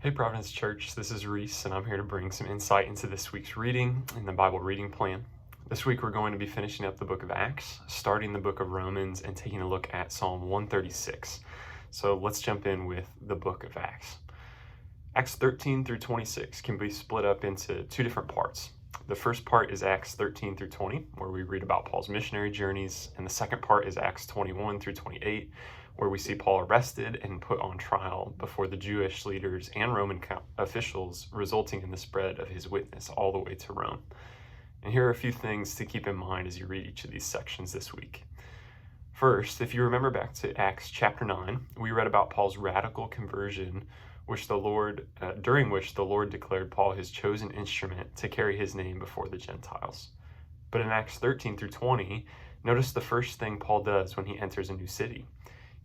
Hey Providence Church, this is Reis, and I'm here to bring some insight into this week's reading in the Bible reading plan. This week we're going to be finishing up the book of Acts, starting the book of Romans, and taking a look at Psalm 136. So let's jump in with the book of Acts. Acts 13 through 26 can be split up into two different parts. The first part is Acts 13 through 20, where we read about Paul's missionary journeys, and the second part is Acts 21 through 28, where we see Paul arrested and put on trial before the Jewish leaders and Roman officials, resulting in the spread of his witness all the way to Rome. And here are a few things to keep in mind as you read each of these sections this week. First, if you remember back to Acts chapter 9, we read about Paul's radical conversion, during which the Lord declared Paul his chosen instrument to carry his name before the Gentiles. But in Acts 13 through 20, notice the first thing Paul does when he enters a new city.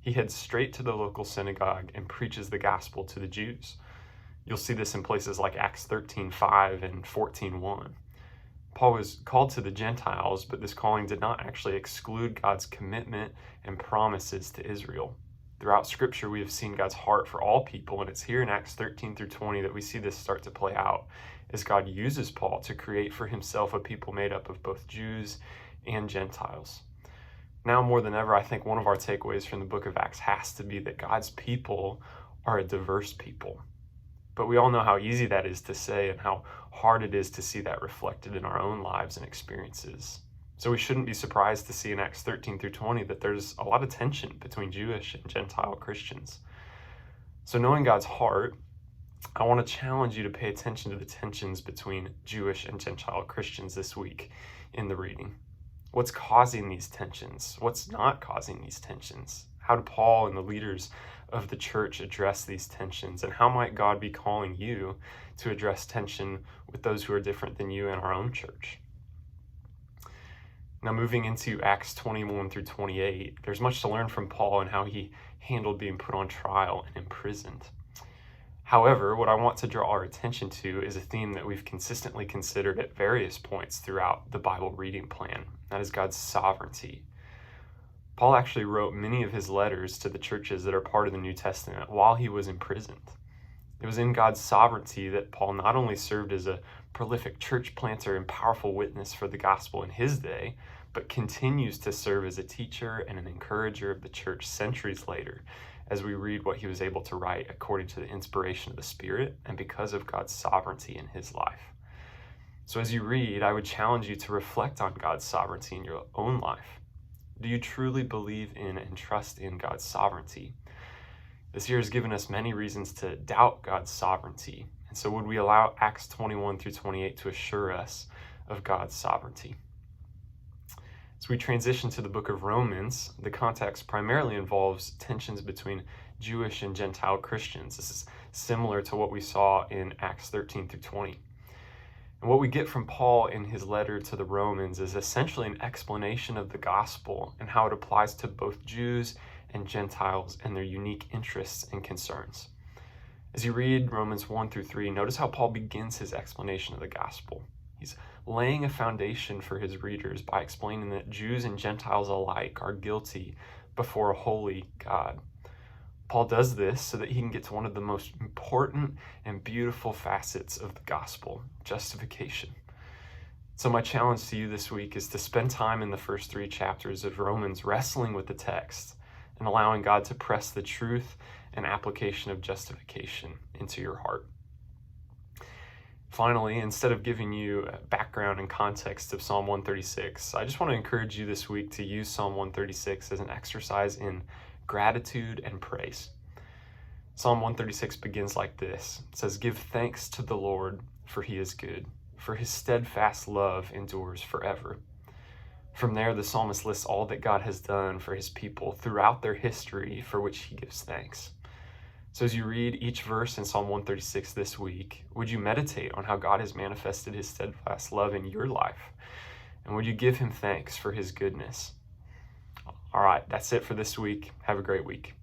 He heads straight to the local synagogue and preaches the gospel to the Jews. You'll see this in places like Acts 13:5 and 14:1. Paul was called to the Gentiles, but this calling did not actually exclude God's commitment and promises to Israel. Throughout Scripture, we have seen God's heart for all people, and it's here in Acts 13 through 20 that we see this start to play out, as God uses Paul to create for himself a people made up of both Jews and Gentiles. Now more than ever, I think one of our takeaways from the book of Acts has to be that God's people are a diverse people. But we all know how easy that is to say and how hard it is to see that reflected in our own lives and experiences. So we shouldn't be surprised to see in Acts 13 through 20 that there's a lot of tension between Jewish and Gentile Christians. So knowing God's heart, I want to challenge you to pay attention to the tensions between Jewish and Gentile Christians this week in the reading. What's causing these tensions? What's not causing these tensions? How do Paul and the leaders of the church address these tensions? And how might God be calling you to address tension with those who are different than you in our own church? Now, moving into Acts 21 through 28, there's much to learn from Paul and how he handled being put on trial and imprisoned. However, what I want to draw our attention to is a theme that we've consistently considered at various points throughout the Bible reading plan. That is God's sovereignty. Paul actually wrote many of his letters to the churches that are part of the New Testament while he was imprisoned. It was in God's sovereignty that Paul not only served as a prolific church planter and powerful witness for the gospel in his day, but continues to serve as a teacher and an encourager of the church centuries later, as we read what he was able to write according to the inspiration of the Spirit and because of God's sovereignty in his life. So as you read, I would challenge you to reflect on God's sovereignty in your own life. Do you truly believe in and trust in God's sovereignty? This year has given us many reasons to doubt God's sovereignty. And so would we allow Acts 21 through 28 to assure us of God's sovereignty? As we transition to the book of Romans, the context primarily involves tensions between Jewish and Gentile Christians. This is similar to what we saw in Acts 13 through 20. And what we get from Paul in his letter to the Romans is essentially an explanation of the gospel and how it applies to both Jews and Gentiles and their unique interests and concerns. As you read Romans 1 through 3, notice how Paul begins his explanation of the gospel. He's laying a foundation for his readers by explaining that Jews and Gentiles alike are guilty before a holy God. Paul does this so that he can get to one of the most important and beautiful facets of the gospel, justification. So my challenge to you this week is to spend time in the first 3 chapters of Romans wrestling with the text and allowing God to press the truth and application of justification into your heart. Finally, instead of giving you background and context of Psalm 136, I just want to encourage you this week to use Psalm 136 as an exercise in gratitude and praise. Psalm 136 begins like this. It says, "Give thanks to the Lord, for he is good, for his steadfast love endures forever." From there, the psalmist lists all that God has done for his people throughout their history, for which he gives thanks. So as you read each verse in Psalm 136 this week, would you meditate on how God has manifested his steadfast love in your life? And would you give him thanks for his goodness? All right, that's it for this week. Have a great week.